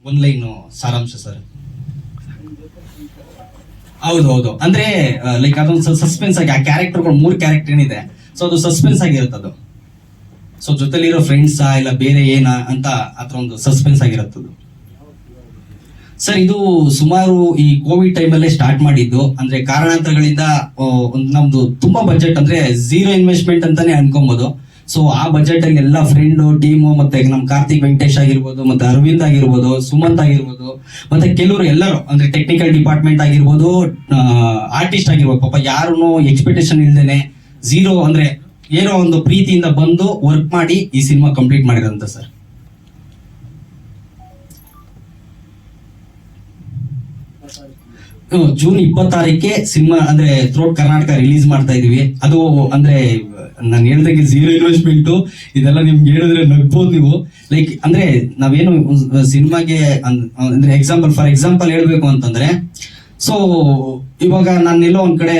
ಒಂದ್ ಲೈನ್ ಸಾರಾಂಶ ಸರ್. ಹೌದು ಅಂದ್ರೆ ಲೈಕ್ ಅದೊಂದು ಸಸ್ಪೆನ್ಸ್ ಆಗಿ ಆ ಕ್ಯಾರೆಕ್ಟರ್ಗಳು 3 ಕ್ಯಾರೆಕ್ಟರ್ ಏನಿದೆ, ಸೊ ಅದು ಸಸ್ಪೆನ್ಸ್ ಆಗಿರುತ್ತದು. ಸೊ ಜೊತೆಲಿರೋ ಫ್ರೆಂಡ್ಸಾ ಇಲ್ಲ ಬೇರೆ ಏನಾ ಅಂತ ಆತರ ಒಂದು ಸಸ್ಪೆನ್ಸ್ ಆಗಿರುತ್ತದು ಸರ್. ಇದು ಸುಮಾರು ಈ ಕೋವಿಡ್ ಟೈಮಲ್ಲೇ ಸ್ಟಾರ್ಟ್ ಮಾಡಿದ್ದು. ಅಂದ್ರೆ ಕಾರಣಾಂತರಗಳಿಂದ ನಮ್ದು ತುಂಬಾ ಬಜೆಟ್ ಅಂದ್ರೆ 0 ಇನ್ವೆಸ್ಟ್ಮೆಂಟ್ ಅಂತಾನೆ ಅನ್ಕೊಬಹುದು. ಸೊ ಆ ಬಜೆಟ್ ಅಲ್ಲಿ ಎಲ್ಲ ಫ್ರೆಂಡ್ ಟೀಮು ಮತ್ತೆ ನಮ್ ಕಾರ್ತಿಕ್ ವೆಂಕಟೇಶ್ ಆಗಿರ್ಬೋದು, ಮತ್ತೆ ಅರವಿಂದ್ ಆಗಿರ್ಬೋದು, ಸುಮಂತ್ ಆಗಿರ್ಬೋದು, ಮತ್ತೆ ಕೆಲವರು ಎಲ್ಲರೂ ಅಂದ್ರೆ ಟೆಕ್ನಿಕಲ್ ಡಿಪಾರ್ಟ್ಮೆಂಟ್ ಆಗಿರ್ಬೋದು, ಆರ್ಟಿಸ್ಟ್ ಆಗಿರ್ಬೋದು, ಪಾಪ ಯಾರು ಎಕ್ಸ್ಪೆಕ್ಟೇಷನ್ ಇಲ್ದೇನೆ 0 ಅಂದ್ರೆ ಏನೋ ಒಂದು ಪ್ರೀತಿಯಿಂದ ಬಂದು ವರ್ಕ್ ಮಾಡಿ ಈ ಸಿನಿಮಾ ಕಂಪ್ಲೀಟ್ ಮಾಡಿರಂತ ಸರ್. ಜೂನ್ 26ಕ್ಕೆ ಸಿನಿಮಾ ಅಂದ್ರೆ ಥ್ರೋಟ್ ಕರ್ನಾಟಕ ರಿಲೀಸ್ ಮಾಡ್ತಾ ಇದೀವಿ. ಅದು ಅಂದ್ರೆ ನಾನು ಹೇಳ್ದಂಗೆ 0 ಇನ್ವೆಸ್ಟ್ಮೆಂಟ್, ಇದೆಲ್ಲ ನಿಮ್ಗೆ ಹೇಳಿದ್ರೆ ನಗ್ಬೋದು ನೀವು. ಲೈಕ್ ಅಂದ್ರೆ ನಾವೇನು ಸಿನಿಮಾಗೆ ಅಂದ್ರೆ ಫಾರ್ ಎಕ್ಸಾಂಪಲ್ ಹೇಳ್ಬೇಕು ಅಂತಂದ್ರೆ, ಸೊ ಇವಾಗ ನಾನೆಲ್ಲೋ ಒಂದ್ ಕಡೆ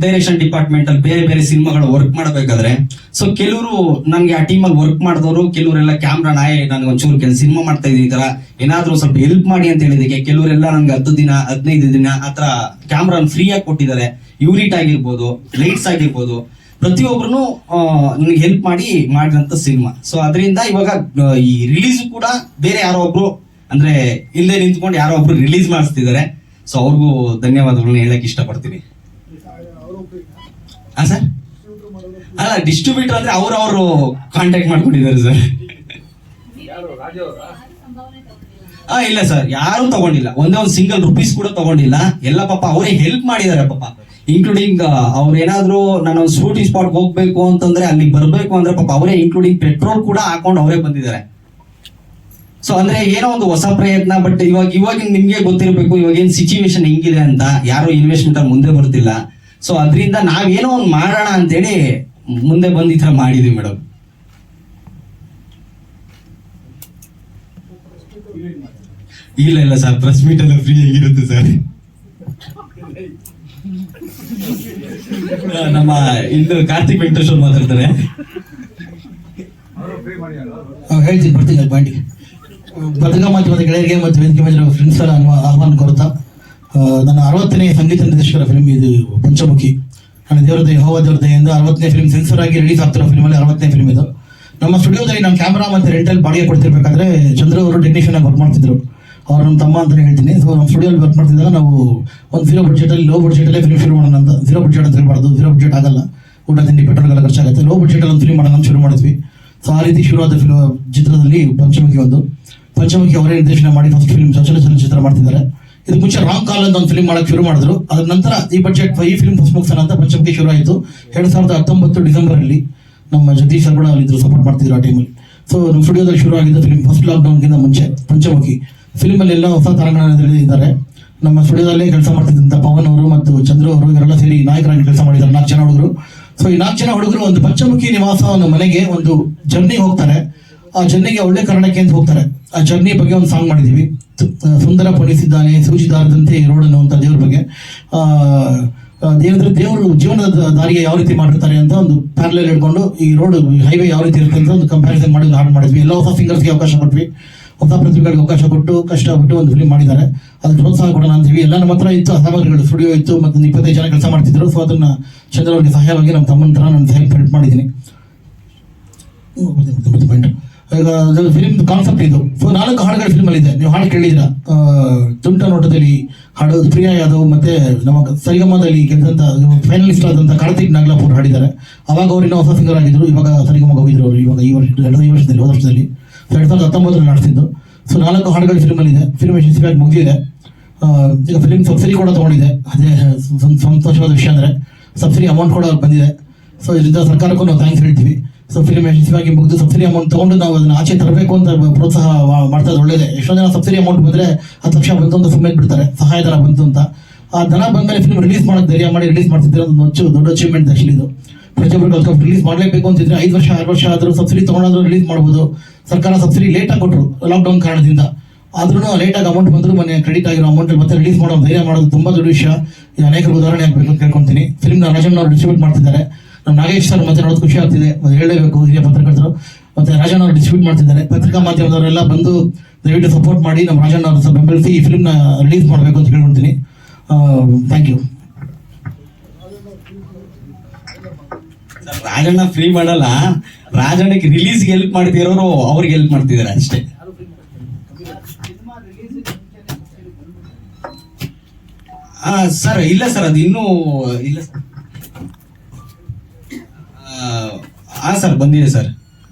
ಡೈರೆಕ್ಷನ್ ಡಿಪಾರ್ಟ್ಮೆಂಟ್ ಅಲ್ಲಿ ಬೇರೆ ಬೇರೆ ಸಿನಿಮಾಗಳು ವರ್ಕ್ ಮಾಡಬೇಕಾದ್ರೆ, ಸೊ ಕೆಲವರು ನನ್ಗೆ ಆ ಟೀಮಲ್ಲಿ ವರ್ಕ್ ಮಾಡಿದವರು ಕೆಲವರೆಲ್ಲ ಕ್ಯಾಮ್ರಾ ನನಗೆ ಒಂಚೂರು ಸಿನಿಮಾ ಮಾಡ್ತಾ ಇದ್ದೀನಿ ಈ ತರ ಏನಾದ್ರೂ ಸ್ವಲ್ಪ ಹೆಲ್ಪ್ ಮಾಡಿ ಅಂತ ಹೇಳಿದಕ್ಕೆ ಕೆಲವರೆಲ್ಲ ನನ್ಗೆ 10 ದಿನ 15 ದಿನ ಆತರ ಕ್ಯಾಮ್ರಾ ಫ್ರೀ ಆಗಿ ಕೊಟ್ಟಿದ್ದಾರೆ. ಯೂನಿಟ್ ಆಗಿರ್ಬೋದು, ಲೈಟ್ಸ್ ಆಗಿರ್ಬೋದು, ಪ್ರತಿಯೊಬ್ರು ನನಗೆ ಹೆಲ್ಪ್ ಮಾಡಿರಂತ ಸಿನಿಮಾ. ಸೊ ಅದರಿಂದ ಇವಾಗ ಈ ರಿಲೀಸ್ ಕೂಡ ಬೇರೆ ಯಾರೋ ಒಬ್ರು ಅಂದ್ರೆ ಇಲ್ಲದೆ ನಿಂತ್ಕೊಂಡು ಯಾರೋ ಒಬ್ರು ರಿಲೀಸ್ ಮಾಡಿಸ್ತಿದ್ದಾರೆ. ಸೊ ಅವ್ರಿಗೂ ಧನ್ಯವಾದಗಳನ್ನ ಹೇಳಕ್ ಇಷ್ಟಪಡ್ತೀನಿ. ಸರ್ ಅಲ್ಲ, ಡಿಸ್ಟ್ರಿಬ್ಯೂಟರ್ ಅಂದ್ರೆ ಅವ್ರವರು ಕಾಂಟ್ಯಾಕ್ಟ್ ಮಾಡ್ಕೊಂಡಿದ್ದಾರೆ ಸರ್. ಇಲ್ಲ ಸರ್, ಯಾರು ತಗೊಂಡಿಲ್ಲ, ಒಂದೇ ಒಂದು ಸಿಂಗಲ್ ರುಪೀಸ್ ಕೂಡ ತಗೊಂಡಿಲ್ಲ. ಎಲ್ಲ ಪಾಪ ಅವರೇ ಹೆಲ್ಪ್ ಮಾಡಿದ್ದಾರೆ ಪಾಪ, ಇನ್ಕ್ಲೂಡಿಂಗ್ ಅವ್ರೇನಾದ್ರೂ ನಾನು ಶೂಟಿಂಗ್ ಸ್ಪಾಟ್ ಹೋಗ್ಬೇಕು ಅಂತಂದ್ರೆ ಅಲ್ಲಿ ಬರ್ಬೇಕು ಅಂದ್ರೆ ಪಾಪ ಅವರೇ ಇನ್ಕ್ಲೂಡಿಂಗ್ ಪೆಟ್ರೋಲ್ ಕೂಡ ಹಾಕೊಂಡು ಅವರೇ ಬಂದಿದ್ದಾರೆ. ಸೊ ಅಂದ್ರೆ ಏನೋ ಒಂದು ಹೊಸ ಪ್ರಯತ್ನ. ಬಟ್ ಇವಾಗ ನಿಮ್ಗೆ ಗೊತ್ತಿರಬೇಕು ಇವಾಗೇನ್ ಸಿಚುವೇಶನ್ ಹೆಂಗಿದೆ ಅಂತ. ಯಾರು ಇನ್ವೆಸ್ಟ್ಮೆಂಟ್ ಅಲ್ಲಿ ಮುಂದೆ ಬರ್ತಿಲ್ಲ. ಸೊ ಅದರಿಂದ ನಾವೇನೋ ಒಂದು ಮಾಡೋಣ ಅಂತೇಳಿ ಮುಂದೆ ಬಂದು ಈ ತರ ಮಾಡಿದೀವಿ ಮೇಡಮ್. ಇಲ್ಲ ಸರ್, ಪ್ರೆಸ್ ಮೀಟ್ ಎಲ್ಲ ಫ್ರೀ ಆಗಿರುತ್ತೆ ಸರ್. ನಮ್ಮ ಇಂದು ಕಾರ್ತಿಕ್ ವೆಂಕಟೇಶ್ ಅವ್ರು ಮಾತಾಡ್ತಾರೆ. ಹೇಳ್ತೀನಿ, ಬರ್ತೀನಿ ಪಾಯಿಂಟ್ಗೆ. ಪತ್ರಿಕಾ ಮಾಧ್ಯಮದ ಗೆಳೆಯರಿಗೆ ಮತ್ತು ವೇದಿಕೆ ಮೇಲೆ ಫ್ರೆಂಡ್ಸ್ ಆಹ್ವಾನ ಕೊಡ್ತಾ, ನನ್ನ 60ನೇ ಸಂಗೀತ ನಿರ್ದೇಶಕರ ಫಿಲ್ಮ್ ಇದು ಪಂಚಮುಖಿ. ನನ್ನ ಯೆಹೋವ ದೇವರ ದಯೆಯಿಂದ 60ನೇ ಫಿಲ್ಮ್ ಸೆನ್ಸರ್ ಆಗಿ ರಿಲೀಸ್ ಆಗ್ತಿರೋ ಫಿಲ್ಮಲ್ಲಿ 60ನೇ ಫಿಲ್ಮ್ ಇದು. ನಮ್ಮ ಸ್ಟುಡಿಯೋದಲ್ಲಿ ನಮ್ಮ ಕ್ಯಾಮ್ರಾ ಮತ್ತು ರೆಂಟಲ್ ಬಾಡಿಗೆ ಕೊಡ್ತಿರ್ಬೇಕಾದ್ರೆ ಚಂದ್ರ ಅವರು ಟೆಕ್ನಿಷಿಯನ್ ಆಗಿ ವರ್ಕ್ ಮಾಡ್ತಿದ್ರು. ಅವ್ರು ನಮ್ಮ ತಮ್ಮ ಅಂತಾನೆ ಹೇಳ್ತೀನಿ. ಸೊ ನಮ್ಮ ಸ್ಟುಡಿಯೋಲ್ಲಿ ವರ್ಕ್ ಮಾಡ್ತಿದ್ದಾಗ ನಾವು ಒಂದು 0 ಬಡ್ಜೆಟಲ್ಲಿ ಲೋ ಬಡ್ಜೆಟಲ್ಲೇ ಫಿಲ್ಮ್ ಶುರು ಮಾಡೋಣ ಅಂತ. 0 ಬಡ್ಜೆಟ್ ಅಂತ ಹೇಳ್ಬಾರ್ದು, 0 ಬಡ್ಜೆಟ್ ಆಗಲ್ಲ, ಊಟ ತಿಂಡಿ ಪೆಟ್ರೋಲ್ಗೆಲ್ಲ ಖರ್ಚಾಗುತ್ತೆ. ಲೋ ಬಡ್ಜೆಟಲ್ಲಿ ಒಂದು ಫಿಲ್ಮ್ ಮಾಡೋಣ ಅಂತ ಶುರು ಮಾಡಿದ್ವಿ. ಸೊ ಆ ರೀತಿ ಶುರುವಾದ ಚಿತ್ರದಲ್ಲಿ ಪಂಚಮುಖಿ ಅವರೇ ನಿರ್ದೇಶನ ಮಾಡಿ ಫಸ್ಟ್ ಫಿಲ್ಮ್ ಸಚಲ ಚಲನಚಿತ್ರ ಮಾಡ್ತಿದ್ದಾರೆ. ಇದಕ್ಕೆ ಮುಂಚೆ ರಾಂಗ್ ಕಾಲ್ ಅಂತ ಒಂದು ಫಿಲ್ಮ್ ಮಾಡಕ್ಕೆ ಶುರು ಮಾಡಿದ್ರು. ಅದ್ರ ನಂತರ ಈ ಫಿಲ್ಮ್ ಫಸ್ಟ್ ಮುಗಿಸೋಣ ಅಂತ ಪಂಚಮುಖಿ ಶುರು ಆಯಿತು. 2019 ಡಿಸೆಂಬರಲ್ಲಿ ನಮ್ಮ ಜಗದೀಶ್ ಸರ್ ಕೂಡ ಅಲ್ಲಿದ್ರು, ಸಪೋರ್ಟ್ ಮಾಡ್ತಿದ್ರು ಆ ಟೈಮಲ್ಲಿ. ಸೊ ನಮ್ಮ ಸ್ಟುಡಿಯೋದಲ್ಲಿ ಶುರು ಆಗಿದ್ದ ಫಿಲ್ಮ್ ಫಸ್ಟ್ ಲಾಕ್ಡೌನ್ಗಿಂತ ಮುಂಚೆ ಪಂಚಮುಖಿ ಫಿಲ್ಮಲ್ಲಿ ಎಲ್ಲ ಹೊಸ ತಾರಾಗಣದಲ್ಲಿ ಇದ್ದಾರೆ. ನಮ್ಮ ಸ್ಟುಡಿಯೋದಲ್ಲೇ ಕೆಲಸ ಮಾಡ್ತಿದ್ದಂಥ ಪವನ್ ಅವರು ಮತ್ತು ಚಂದ್ರು ಅವರು ಇವರೆಲ್ಲ ಸೇರಿ ನಾಯಕರಾಗಿ ಕೆಲಸ ಮಾಡಿದ್ದಾರೆ, 4 ಜನ ಹುಡುಗರು. ಸೊ ಈ 4 ಜನ ಹುಡುಗರು ಒಂದು ಪಂಚಮುಖಿ ನಿವಾಸ ಒಂದು ಮನೆಗೆ ಒಂದು ಜರ್ನಿ ಹೋಗ್ತಾರೆ. ಆ ಜರ್ನಿಗೆ ಒಳ್ಳೆ ಕಾರಣಕ್ಕೆ ಅಂತ ಹೋಗ್ತಾರೆ. ಆ ಜರ್ನಿ ಬಗ್ಗೆ ಒಂದು ಸಾಂಗ್ ಮಾಡಿದೀವಿ, ಸುಂದರ ಪಡಿಸಿದ್ದಾನೆ ಸೂಚಿದಾರದಂತೆ ರೋಡ್ ಅನ್ನುವಂಥ ದೇವ್ರ ಬಗ್ಗೆ. ದೇವರು ಜೀವನದ ದಾರಿಗೆ ಯಾವ ರೀತಿ ಮಾಡಿರ್ತಾರೆ ಅಂತ ಒಂದು ಪ್ಯಾರಲಲ್ ಹಿಡ್ಕೊಂಡು ಈ ರೋಡ್ ಹೈವೇ ಯಾವ ರೀತಿ ಇರುತ್ತೆ ಅಂತ ಒಂದು ಕಂಪ್ಯಾರಿಸನ್ ಮಾಡಿ ಹಾಡು ಮಾಡಿದ್ವಿ. ಎಲ್ಲ ಹೊಸ ಸಿಂಗರ್ಸ್ಗೆ ಅವಕಾಶ ಕೊಟ್ವಿ, ಹೊಸ ಪ್ರತಿಭೆಗಳಿಗೆ ಅವಕಾಶ ಕೊಟ್ಟು ಕಷ್ಟಪಟ್ಟು ಒಂದು ಫಿಲ್ಮ್ ಮಾಡಿದ್ದಾರೆ. ಅದಕ್ಕೆ ಪ್ರೋತ್ಸಾಹ ಕೊಡೋಣ ಅಂತ ಹೇಳಿ ಎಲ್ಲ ನಮ್ಮ ಹತ್ರ ಇತ್ತು, ಸಾಮಗ್ರಿಗಳು ಸ್ಟುಡಿಯೋ ಇತ್ತು, ಮತ್ತು 25 ಜನ ಕೆಲಸ ಮಾಡ್ತಿದ್ರು. ಸೊ ಅದನ್ನ ಚಂದ್ರ ಅವರಿಗೆ ಸಹಾಯವಾಗಿ ನಮ್ಮ ತಮ್ಮನ ಥರ ನಾನು ಹೆಲ್ಪ್ ಮಾಡಿದ್ದೀನಿ. ಈಗ ಫಿಲ್ಮ್ ಕಾನ್ಸೆಪ್ಟ್ ಇದು. ಸೊ 4 ಹಾಡುಗಳ ಫಿಲ್ಮಲ್ಲಿ ಇದೆ. ನೀವು ಹಾಡು ಕೇಳಿದ್ರ, ತುಂಟ ನೋಟದಲ್ಲಿ ಹಾಡು ಪ್ರಿಯಾ ಯಾದವ್ ಮತ್ತೆ ನಮ್ಮ ಸರಿಗಮದಲ್ಲಿ ಗೆದ್ದಂತ ಫೈನಲಿಸ್ಟ್ ಆದಂತ ಕಾರ್ತಿಕ್ ನಾಗ್ಲಾಪುರ್ ಹಾಡಿದ್ದಾರೆ. ಅವಾಗ ಅವ್ರು ಇನ್ನೂ ಹೊಸ ಸಿಂಗರ್ ಆಗಿದ್ರು, ಇವಾಗ ಸರಿಗಮ ಹೋಗಿದ್ರು ಅವರು. ಇವಾಗ ಈ ವರ್ಷದಲ್ಲಿ ಹೋದ ವರ್ಷದಲ್ಲಿ 2019 ಆಡ್ತಿದ್ದು. ಸೊ 4 ಹಾಡುಗಳ ಫಿಲ್ಮಲ್ಲಿ ಇದೆ. ಫಿಲ್ಮ್ ಯಶಸ್ವಿಯಾಗಿ ಮುಗಿದಿದೆ. ಈಗ ಫಿಲ್ಮ್ ಸಬ್ಸಿಡಿ ಕೂಡ ತಗೊಂಡಿದೆ. ಅದೇ ಸಂತೋಷವಾದ ವಿಷಯ ಅಂದರೆ ಸಬ್ಸಿಡಿ ಅಮೌಂಟ್ ಕೂಡ ಬಂದಿದೆ. ಸೊ ಇದರಿಂದ ಸರ್ಕಾರಕ್ಕೂ ನಾವು ಥ್ಯಾಂಕ್ಸ್ ಹೇಳ್ತೀವಿ. ಸೊ ಫಿಲ್ಮ್ ಯಶಸ್ವಿಯಾಗಿ ಮುಗಿದು ಸಬ್ಸಿಡಿ ಅಮೌಂಟ್ ತಗೊಂಡು ನಾವು ಅದನ್ನ ಆಚೆ ತರಬೇಕು ಅಂತ ಪ್ರೋತ್ಸಾಹ ಮಾಡ್ತಾ ಇದ್ದು ಒಳ್ಳೇದೇ. ಎಷ್ಟೋ ಜನ ಸಬ್ಸಿಡಿ ಅಮೌಂಟ್ ಬಂದರೆ 10 ಲಕ್ಷ ಬಂತು ಅಂತ ಸುಮ್ಮನೆ ಬಿಡ್ತಾರೆ, ಸಹಾಯಧನ ಬಂತು ಅಂತ. ಆ ಧನ ಬಂದಮೇಲೆ ಫಿಲ್ಮ್ ರಿಲೀಸ್ ಮಾಡೋದು ಧೈರ್ಯ ಮಾಡಿ ರಿಲೀಸ್ ಮಾಡ್ತಿದ್ರೆ ಒಂದು ದೊಡ್ಡ ಅಚೀವ್ಮೆಂಟ್ ಆಕ್ಚುಲಿ ಇದು. ಪ್ರತಿಯೊಬ್ಬರು ಕಲ್ತ್ಕೊಂಡು ರಿಲೀಸ್ ಮಾಡಲೇಬೇಕು ಅಂತಿದ್ರೆ 5 ವರ್ಷ 6 ವರ್ಷ ಆದರೂ ಸಬ್ಸಿಡಿ ತಗೊಂಡಾದ್ರೂ ರಿಲೀಸ್ ಮಾಡ್ಬೋದು. ಸರ್ಕಾರ ಸಬ್ಸಿಡಿ ಲೇಟಾಗಿ ಕೊಟ್ಟರು ಲಾಕ್ಡೌನ್ ಕಾರಣದಿಂದ, ಆದ್ರೂ ಲೇಟಾಗಿ ಅಮೌಂಟ್ ಬಂದರೂ ಮನೆ ಕ್ರೆಡಿಟ್ ಆಗಿರೋ ಅಮೌಂಟ್ ಮತ್ತೆ ರಿಲೀಸ್ ಮಾಡೋ ಧೈರ್ಯ ಮಾಡೋದು ತುಂಬಾ ದೊಡ್ಡ ವಿಷಯ. ಇದು ಅನೇಕರು ಉದಾಹರಣೆ ಆಗಬೇಕು ಅಂತ ಕೇಳ್ಕೊತೀನಿ. ಫಿಲ್ಮ್ನ ರಾಜಣ್ಣ ಅವರು ಡಿಸ್ಟ್ರಿಬ್ಯೂಟ್ ಮಾಡ್ತಿದ್ದಾರೆ. ನಮ್ಮ ನಾಗೇಶ್ ಸರ್ ಮತ್ತೆ ನೋಡೋದು ಖುಷಿ ಆಗ್ತಿದೆ, ಹೇಳಲೇಬೇಕು. ಹಿರಿಯ ಪತ್ರಕರ್ತರು ಮತ್ತೆ ರಾಜಣ್ಣ ಅವರು ಡಿಸ್ಟ್ರಿಬ್ಯೂಟ್ ಮಾಡ್ತಿದ್ದಾರೆ. ಪತ್ರಿಕಾ ಮಾಧ್ಯಮದವರೆಲ್ಲ ಬಂದು ದಯವಿಟ್ಟು ಸಪೋರ್ಟ್ ಮಾಡಿ, ನಮ್ಮ ರಾಜಣ್ಣ ಅವ್ರನ್ನ ಸ್ವಲ್ಪ ಬೆಂಬಲಿಸಿ ಈ ಫಿಲ್ಮ್ನ ರಿಲೀಸ್ ಮಾಡಬೇಕು ಅಂತ ಕೇಳ್ಕೊಳ್ತೀನಿ. Thank you. ರಾಜಣ್ಣ ಫ್ರೀ ಮಾಡಲ್ಲ, ರಾಜಣ್ಣಕ್ಕೆ ರಿಲೀಸ್ಗೆ ಹೆಲ್ಪ್ ಮಾಡ್ತಿರೋರು ಅವ್ರಿಗೆ ಹೆಲ್ಪ್ ಮಾಡ್ತಿದ್ದಾರೆ ಅಷ್ಟೇ. ಸರ್ ಇಲ್ಲ ಸರ್, ಅದು ಇನ್ನೂ ಇಲ್ಲ ಸರ್. ಹಾ ಸರ್, ಬಂದಿದೆ ಸರ್.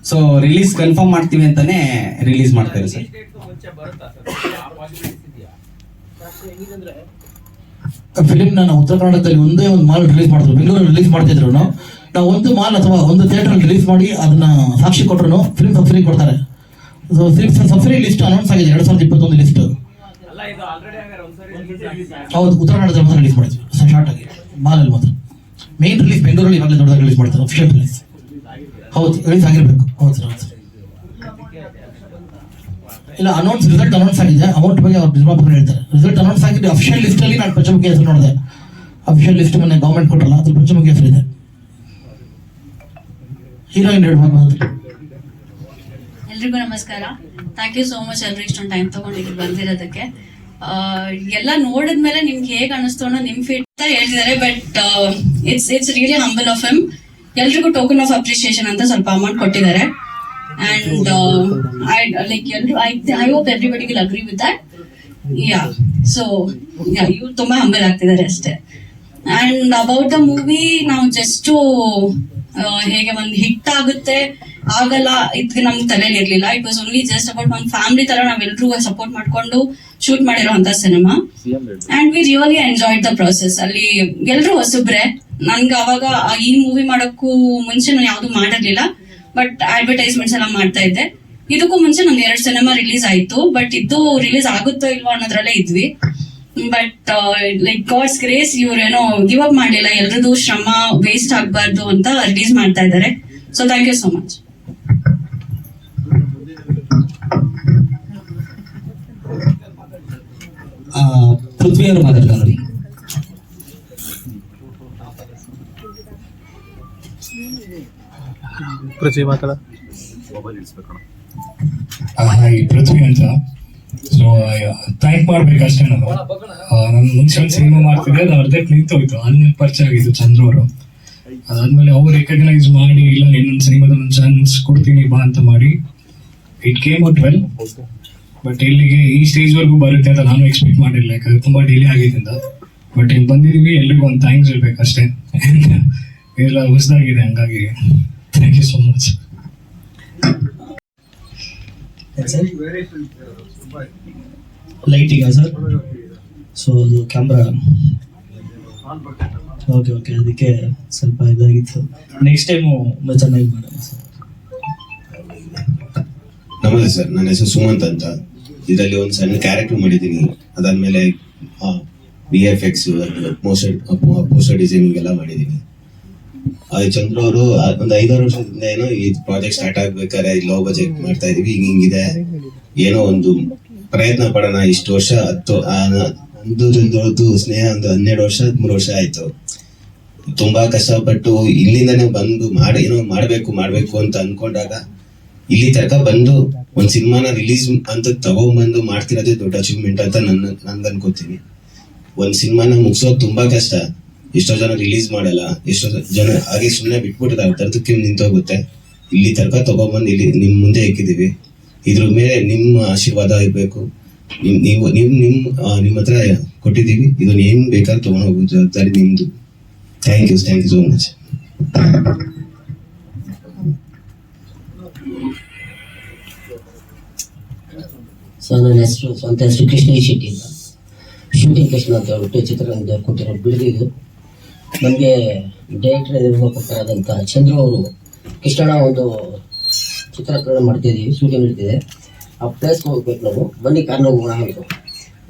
ಸೊ ರಿಲೀಸ್ ಕನ್ಫರ್ಮ್ ಮಾಡ್ತೀವಿ ಅಂತಾನೆ ರಿಲೀಸ್ ಮಾಡ್ತಾರೆ ಸರ್. ಫಿಲಿಮ್ನ ನಾವು ಉತ್ತರ ಕರ್ನಾಟಕದಲ್ಲಿ ಒಂದೇ ಒಂದು ಮಾಲ್ ರಿಲೀಸ್ ಮಾಡಿದ್ರು, ಬೆಂಗಳೂರಲ್ಲಿ ರಿಲೀಸ್ ಮಾಡ್ತಿದ್ರು. ನಾವು ಒಂದು ಮಾಲ್ ಅಥವಾ ಒಂದು ಥಿಯೇಟರ್ ರಿಲೀಸ್ ಮಾಡಿ ಅದನ್ನ ಸಾಕ್ಷಿ ಕೊಟ್ಟರು ಫಿಲ್ಮ್ ಸಬ್ಸಿಡಿ ಕೊಡ್ತಾರೆ. ಸೊ ಸಬ್ಸಿಡಿ ಲಿಸ್ಟ್ ಅನೌನ್ಸ್ ಆಗಿದೆ 2021 ಲಿಸ್ಟ್. ಹೌದು, ಉತ್ತರ ಕನ್ನಡದಲ್ಲಿ ಮಾತ್ರ ರಿಲೀಸ್ ಮಾಡಿದ್ವಿ ಶಾರ್ಟ್ ಆಗಿ, ಮಾಲಲ್ಲಿ ಮಾತ್ರ. ಮೇನ್ ರಿಲೀಸ್ ಬೆಂಗಳೂರಲ್ಲಿ ಇವಾಗಲೇ ದೊಡ್ಡದಾಗಿ ರಿಲೀಸ್ ಮಾಡ್ತಾರೆ, ಅಫಿಷಿಯಲ್ ರಿಲೀಸ್. ಹೌದು, ರಿಲೀಸ್ ಆಗಿರ್ಬೇಕು. ಹೌದು ಸರ್, ಹೌದು ಸರ್. ಇಲ್ಲ, ರಿಸಲ್ಟ್ ಅನೌನ್ಸ್ ಆಗಿದೆ. ಅಮೌಂಟ್ ಬಗ್ಗೆ ಅವ್ರು ನಿರ್ಮಾಪಕರು ಹೇಳ್ತಾರೆ. ರಿಸಲ್ಟ್ ಅನೌನ್ಸ್ ಆಗಿದೆ. ಅಫಿಷಿಯಲ್ ಲಿಸ್ಟ್ ಅಲ್ಲಿ ನಾನು ಪಂಚಮುಖಿ ಹೆಸರು ನೋಡಿದೆ. ಅಫಿಷಿಯಲ್ ಲಿಸ್ಟ್ ಮೊನ್ನೆ ಗೌರ್ಮೆಂಟ್ ಕೊಟ್ಟಲ್ಲ, ಅದ್ರ ಪಂಚಮುಖಿ ಹೆಸರು ಇದೆ. ಹೀರೋಯಿನ್ ಹೇಳ್ಬೋದು. ಎಲ್ರಿಗೂ ನಮಸ್ಕಾರ. ಥ್ಯಾಂಕ್ ಯು ಸೋ ಮಚ್ ಎಲ್ರು ಇಷ್ಟೊಂದು ಟೈಮ್ ತಗೊಂಡು ಇಲ್ಲಿ ಬಂದಿರೋದಕ್ಕೆ. ಎಲ್ಲ ನೋಡಿದ್ಮೇಲೆ ನಿಮ್ಗೆ ಹೇಗೆ ಅನಿಸ್ತು ಅನ್ನೋ ನಿಮ್ ಫೀಡ್ ಹೇಳ್ತಿದ್ದಾರೆ. But it's really humble of him. ಎಲ್ರಿಗೂ ಟೋಕನ್ ಆಫ್ ಅಪ್ರಿಸಿಯೇಷನ್ ಅಂತ ಸ್ವಲ್ಪ ಅಮೌಂಟ್ ಕೊಟ್ಟಿದ್ದಾರೆ. And I hope everybody will agree with that. So ಇವ್ರು ತುಂಬಾ ಹಂಬಲ್ ಆಗ್ತಿದ್ದಾರೆ ಅಷ್ಟೇ. ಅಂಡ್ ಅಬೌಟ್ ದ ಮೂವಿ, ನಾವು ಜಸ್ಟ್ ಹೇಗೆ ಒಂದು ಹಿಟ್ ಆಗುತ್ತೆ ಆಗಲ್ಲ ಇದಕ್ಕೆ ನಮ್ಗೆ ತಲೆಯಲ್ಲಿ ಇರ್ಲಿಲ್ಲ. It was only just about ಒಂದು ಫ್ಯಾಮಿಲಿ ತರ ನಾವೆಲ್ಲರೂ ಸಪೋರ್ಟ್ ಮಾಡ್ಕೊಂಡು ಶೂಟ್ ಮಾಡಿರೋಂತ cinema. And we really enjoyed the process. ಅಲ್ಲಿ ಎಲ್ರು ಹೊಸಬ್ರೆ. ನನ್ಗೆ ಅವಾಗ ಈ ಮೂವಿ ಮಾಡೋಕ್ಕೂ ಮುಂಚೆ ನಾನು ಯಾವ್ದು ಮಾಡಿರ್ಲಿಲ್ಲ, ಬಟ್ ಅಡ್ವರ್ಟೈಸ್ಮೆಂಟ್ಸ್ ಎಲ್ಲ ಮಾಡ್ತಾ ಇದ್ದೆ. ಇದಕ್ಕೂ ಮುಂಚೆ ನಂಗೆ 2 ಸಿನಿಮಾ ರಿಲೀಸ್ ಆಯ್ತು, ಬಟ್ ಇದು ರಿಲೀಸ್ ಆಗುತ್ತೋ ಇಲ್ವೋ ಅನ್ನೋದ್ರಲ್ಲೇ ಇದ್ವಿ. ಬಟ್ ಲೈಕ್ ಗಾಡ್ಸ್ ಗ್ರೇಸ್ ಇವ್ರೇನೋ ಗಿವ್ ಅಪ್ ಮಾಡ್ಲಿಲ್ಲ. ಎಲ್ರದ್ದು ಶ್ರಮ ವೇಸ್ಟ್ ಆಗ್ಬಾರ್ದು ಅಂತ ರಿಲೀಸ್ ಮಾಡ್ತಾ ಇದ್ದಾರೆ. So thank you so much. Prithvi ಅವರು ಮಾತಾಡ್ತಾರೆ ನೋಡಿ. ಹಾಯ್, ಪೃಥ್ವಿ ಅಂತ. ಸೊ ಥ್ಯಾಂಕ್ ಮಾಡ್ಬೇಕಷ್ಟೇ. ನಾನು ಮುಂಚೆ ಒಂದು ಸಿನಿಮಾ ಮಾಡ್ತಿದ್ದೆ, ಅದು ಅರ್ಧಕ್ಕೆ ನಿಂತೋಯ್ತು. ಅಲ್ಲಿ ಪರಿಚಯ ಆಗಿದ್ದು ಚಂದ್ರ ಅವರು. ಅದಾದ್ಮೇಲೆ ಅವ್ರು ರೆಕಗ್ನೈಸ್ ಮಾಡಿ, ಇಲ್ಲ ಇನ್ನೊಂದು ಸಿನಿಮಾದ ಒಂದು ಚಾನ್ಸ್ ಕೊಡ್ತೀನಿ ಬಾ ಅಂತ ಮಾಡಿ, it came out well. But ಇಲ್ಲಿಗೆ ಈ ಸ್ಟೇಜ್ ವರ್ಗೂ ಬರುತ್ತೆ ಅಂತ ನಾನು ಎಕ್ಸ್ಪೆಕ್ಟ್ ಮಾಡಿರಲಿಲ್ಲ, ಯಾಕಂದ್ರೆ ತುಂಬಾ ಡಿಲೇ ಆಗಿದ್ದರಿಂದ. ಬಟ್ ಇಲ್ಲಿ ಬಂದಿದೀವಿ, ಎಲ್ರಿಗೂ ಒಂದು ಥ್ಯಾಂಕ್ಸ್ ಹೇಳ್ಬೇಕಷ್ಟೇ. ಎಲ್ಲ ಹೊಸದಾಗಿದೆ, ಹಂಗಾಗಿ thank you so much. Lighting sir? So ಅದು ಕ್ಯಾಮ್ರಾ ಓಕೆ ಅದಕ್ಕೆ ಸ್ವಲ್ಪ ಇದಾಗಿತ್ತು. ನೆಕ್ಸ್ಟ್ ಟೈಮು ಚೆನ್ನಾಗಿ ಮಾಡೋಣ ಸರ್. ನಮಸ್ತೆ ಸರ್, ನನ್ನ ಹೆಸರು ಸುಮಂತ್ ಅಂತ. ಇದರಲ್ಲಿ ಒಂದು ಸಣ್ಣ ಕ್ಯಾರೆಕ್ಟರ್ ಮಾಡಿದ್ದೀನಿ. ಅದಾದ್ಮೇಲೆ VFX, ಪೋಸ್ಟರ್ ಡಿಸೈನಿಂಗ್ ಎಲ್ಲ ಮಾಡಿದ್ದೀನಿ. ಚಂದ್ರ ಅವರು ಒಂದು 5-6 ವರ್ಷದಿಂದ ಏನೋ ಈ ಪ್ರಾಜೆಕ್ಟ್ ಸ್ಟಾರ್ಟ್ ಆಗ್ಬೇಕಾದ್ರೆ ಲೋ ಬಜೆಟ್ ಮಾಡ್ತಾ ಇದೀವಿ, ಹಿಂಗಿದೆ, ಏನೋ ಒಂದು ಪ್ರಯತ್ನ ಪಡೋಣ. ಇಷ್ಟು ವರ್ಷ 10 ಜನರದ್ದು ಸ್ನೇಹ ಒಂದು 12 ವರ್ಷ 13 ವರ್ಷ ಆಯ್ತು. ತುಂಬಾ ಕಷ್ಟಪಟ್ಟು ಇಲ್ಲಿಂದಾನೇ ಬಂದು ಏನೋ ಮಾಡ್ಬೇಕು ಅಂತ ಅನ್ಕೊಂಡಾಗ ಇಲ್ಲಿ ತನಕ ಬಂದು ಒಂದ್ ಸಿನಿಮಾನ ರಿಲೀಸ್ ಅಂತ ತಗೊಂಡ್ಬಂದು ಮಾಡ್ತಿರೋದೇ ದೊಡ್ಡ ಅಚೀವ್ಮೆಂಟ್ ಅಂತ ನನ್ಗೆ ಅನ್ಕೋತೀನಿ. ಒಂದ್ ಸಿನಿಮಾನ ಮುಗಿಸೋದು ತುಂಬಾ ಕಷ್ಟ. ಎಷ್ಟೋ ಜನ ರಿಲೀಸ್ ಮಾಡಲ್ಲ, ಎಷ್ಟೋ ಜನ ಹಾಗೆ ಸುಮ್ಮನೆ ಬಿಟ್ಬಿಟ್ಟಿದ್ದಾರೆ, ತರದಕ್ಕೆ ನಿಂತೋಗುತ್ತೆ. ಇಲ್ಲಿ ತನಕ ತಗೊಂಡ್ಬಂದು ಇಲ್ಲಿ ನಿಮ್ ಮುಂದೆ ಇಕ್ಕಿದೀವಿ. ಇದ್ರ ಮೇಲೆ ನಿಮ್ಮ ಆಶೀರ್ವಾದ ಇರ್ಬೇಕು. ನಿಮ್ಮ ಹತ್ರ ಕೊಟ್ಟಿದ್ದೀವಿ, ಇದನ್ನ ಏನ್ ಬೇಕಾದ್ರೂ ತಗೊಂಡು ಹೋಗೋ ಜವಾಬ್ದಾರಿ ನಿಮ್ದು. Thank you so much. So ನನ್ನ ಸ್ವಂತ ಹೆಸರು ಕೃಷ್ಣ ಶೆಟ್ಟಿ ಅಂತ. ಶೂಟಿಂಗ್ ಕೃಷ್ಣ ಅಂತ ಹೇಳ್ಬಿಟ್ಟು ಚಿತ್ರರಂಗದವ್ರು ಕೊಟ್ಟಿರೋ ಬಿಡುಗಿದು. ನಮಗೆ ಡೈರೆಕ್ಟರ್ ನಿರ್ಮಾಪಕರಾದಂಥ ಚಂದ್ರ ಅವರು ಕೃಷ್ಣಣ್ಣ ಒಂದು ಚಿತ್ರೀಕರಣ ಮಾಡ್ತಿದ್ದೀವಿ, ಶೂಟಿಂಗ್ ನಡೀತಿದೆ, ಆ ಪ್ಲೇಸ್ಗೆ ಹೋಗ್ಬೇಕು, ನಾವು ಬನ್ನಿ ಕಾರ್ನ ಹೋಗೋಣ ಅಂತ.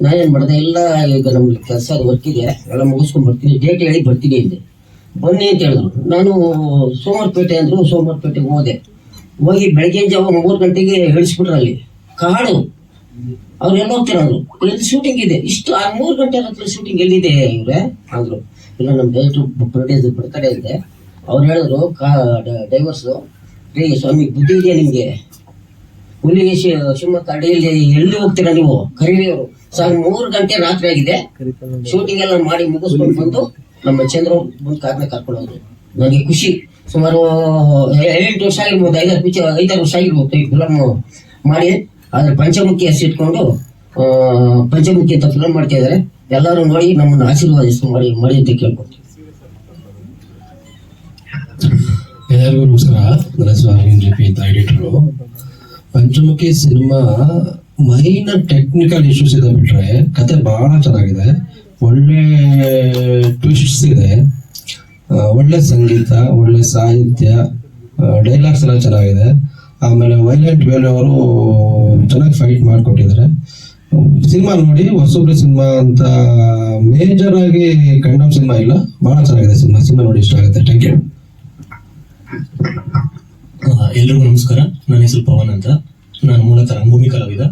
ನಾನೇನು ಮಾಡಿದೆ, ಎಲ್ಲ ಈಗ ನಮ್ಗೆ ಕೆಲಸ ಅದು ವರ್ಕ್ ಇದೆ, ಎಲ್ಲ ಮುಗಿಸ್ಕೊಂಡು ಬರ್ತೀನಿ, ಡೇಟ್ ಹೇಳಿ ಬರ್ತೀನಿ ಅಂದೆ. ಬನ್ನಿ ಅಂತ ಹೇಳಿದ್ರು. ನಾನು ಸೋಮವಾರಪೇಟೆ ಅಂದರು, ಸೋಮವಾರಪೇಟೆಗೆ ಹೋಗಿ ಬೆಳಗ್ಗೆ ಜಾವ 3 ಗಂಟೆಗೆ ಇಳಿಸ್ಬಿಟ್ರು. ಅಲ್ಲಿ ಕಾಡು, ಅವ್ರು ಎಲ್ಲ ಹೋಗ್ತಾರೆ ಅಂದ್ರು, ಎಲ್ಲಿ ಶೂಟಿಂಗ್ ಇದೆ, ಇಷ್ಟು 3 ಗಂಟೆ ಹತ್ರ ಶೂಟಿಂಗ್ ಎಲ್ಲಿದೆ ಇವ್ರೆ ಅಂದ್ರು. ಇಲ್ಲ ನಮ್ಮ ಡೈರೆಕ್ಟ್ರು ಪ್ರೊಡ್ಯೂಸರ್ ಬರ್ತಾರೆ ಅಂದೆ. ಅವ್ರು ಹೇಳಿದ್ರು, ಡೈವರ್ಸು, ರೀ ಸ್ವಾಮಿ ಬುದ್ಧಿ ಇದೆಯಾ ನಿಮಗೆ, ಹುಲಿಗೆ ಶಿವಮೊಗ್ಗ ಅಡಿಯಲ್ಲಿ ಎಲ್ಲಿ ಹೋಗ್ತೀರಾ ನೀವು ಕರೀರಿ ಅವರು. ಸರ್ 3 ಗಂಟೆ ರಾತ್ರಿ ಆಗಿದೆ, ಶೂಟಿಂಗ್ ಎಲ್ಲ ಮಾಡಿ ಮುಗಿಸ್ಕೊಂಡು ಬಂದು ನಮ್ಮ ಚಂದ್ರ ಬಂದು ಕಾರ್ನ ಕರ್ಕೊಂಡು ಹೋದ್ರು. ನನಗೆ ಖುಷಿ. ಸುಮಾರು 8 ವರ್ಷ ಆಗಿರ್ಬೋದು, 5 ವರ್ಷ ಆಗಿರ್ಬೋದು ಈ ಫಿಲಮ್ ಮಾಡಿ. ಆದ್ರೆ ಪಂಚಮುಖಿ ಹೆಸರಿಟ್ಕೊಂಡು ಪಂಚಮುಖಿ ಅಂತ ಫಿಲಮ್ ಮಾಡ್ತಾ ಇದಾರೆ. ಎಲ್ಲರೂ ನೋಡಿ ನಮ್ಮನ್ನು ಆಶೀರ್ವಾದಿಸಿ ಮಾಡಿ ಅಂತ ಕೇಳ್ಕೊತೀವಿ. ಎಲ್ಲರಿಗೂ ನಮಸ್ಕಾರ. ನನ್ನ ಹೆಸರು ಅರವಿಂದ್ ಜಿ ಪಿ ಅಂತ editor. Panchamukhi cinema minor technical issues ಇದೆ ಬಿಟ್ರೆ ಕತೆ ಬಹಳ ಚೆನ್ನಾಗಿದೆ. ಒಳ್ಳೆ ಟ್ವಿಸ್ಟ್ಸ್ ಇದೆ, ಒಳ್ಳೆ ಸಂಗೀತ, ಒಳ್ಳೆ ಸಾಹಿತ್ಯ, ಡೈಲಾಗ್ಸ್ ಎಲ್ಲ ಚೆನ್ನಾಗಿದೆ. ಆಮೇಲೆ ವೈಲೆಂಟ್ ವೇಲು ಅವರು ಚೆನ್ನಾಗಿ ಫೈಟ್ ಮಾಡಿಕೊಟ್ಟಿದ್ದಾರೆ. ಸಿನಿಮಾ ನೋಡಿ, ಹೊಸಬ್ರಿ ಸಿನಿಮಾ ಅಂತ ಮೇಜರ್ ಆಗಿ ಕೈಂಡ್ ಆಫ್ ಸಿನಿಮಾ ಇಲ್ಲ, ಬಹಳ ಚೆನ್ನಾಗಿದೆ ಸಿನಿಮಾ ನೋಡಿ ಇಷ್ಟ ಆಗುತ್ತೆ. Thank you. ಎಲ್ರಿಗೂ ನಮಸ್ಕಾರ. ನನ್ನ ಹೆಸರು ಪವನ್ ಅಂತ. ನಾನು ಮೂಲತಃ ರಂಗಭೂಮಿ ಕಲಾವಿದ.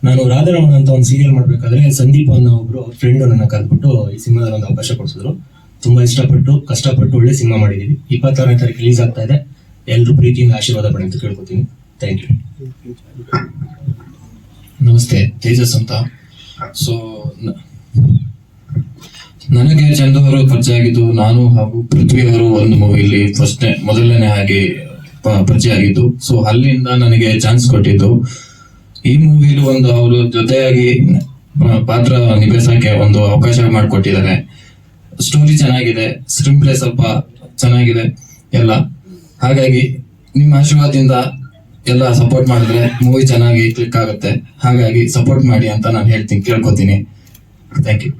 ನಾನು ರಾಧಾರಮಣ ಅಂತ ಒಂದು ಸೀರಿಯಲ್ ಮಾಡ್ಬೇಕಾದ್ರೆ ಸಂದೀಪ್ ಅನ್ನೋ ಒಬ್ರು ಫ್ರೆಂಡ್ ನನ್ನ ಕರೆದ್ಬಿಟ್ಟು ಈ ಸಿನಿಮಾದಲ್ಲಿ ಒಂದು ಅವಕಾಶ ಕೊಡಿಸಿದ್ರು. ತುಂಬಾ ಇಷ್ಟಪಟ್ಟು ಕಷ್ಟಪಟ್ಟು ಒಳ್ಳೆ ಸಿನಿಮಾ ಮಾಡಿದೀವಿ. 26ನೇ ತಾರೀಕು ರಿಲೀಸ್ ಆಗ್ತಾ ಇದೆ. ಎಲ್ಲರೂ ಪ್ರೀತಿಯಿಂದ ಆಶೀರ್ವಾದ ಪಡಿ ಅಂತ ಕೇಳ್ಕೊತೀನಿ. Thank you. ನಮಸ್ತೆ, ತೇಜಸ್ ಅಂತ. ಸೊ ನನಗೆ ಚಂದು ಅವರು ಪರಿಚಯ ಆಗಿದ್ದು ನಾನು ಹಾಗೂ ಪೃಥ್ವಿ ಅವರು ಒಂದು ಮೂವಿಲಿ ಮೊದಲನೇ ಆಗಿ ಪರಿಚಯ ಆಗಿದ್ದು. ಸೊ ಅಲ್ಲಿಂದ ನನಗೆ ಚಾನ್ಸ್ ಕೊಟ್ಟಿದ್ದು. ಈ ಮೂವಿಲಿ ಒಂದು ಅವರು ಜೊತೆಯಾಗಿ ಪಾತ್ರ ನಿಭಾಯಿಸಕ್ಕೆ ಒಂದು ಅವಕಾಶ ಮಾಡಿಕೊಟ್ಟಿದ್ದಾರೆ. ಸ್ಟೋರಿ ಚೆನ್ನಾಗಿದೆ, ಸ್ಕ್ರೀನ್ ಪ್ಲೇ ಸ್ವಲ್ಪ ಚೆನ್ನಾಗಿದೆ ಎಲ್ಲ. ಹಾಗಾಗಿ ನಿಮ್ಮ ಆಶೀರ್ವಾದದಿಂದ ಎಲ್ಲ ಸಪೋರ್ಟ್ ಮಾಡಿದ್ರೆ ಮೂವಿ ಚೆನ್ನಾಗಿ ಕ್ಲಿಕ್ ಆಗುತ್ತೆ. ಹಾಗಾಗಿ ಸಪೋರ್ಟ್ ಮಾಡಿ ಅಂತ ನಾನು ಕೇಳ್ಕೊತೀನಿ. Thank you.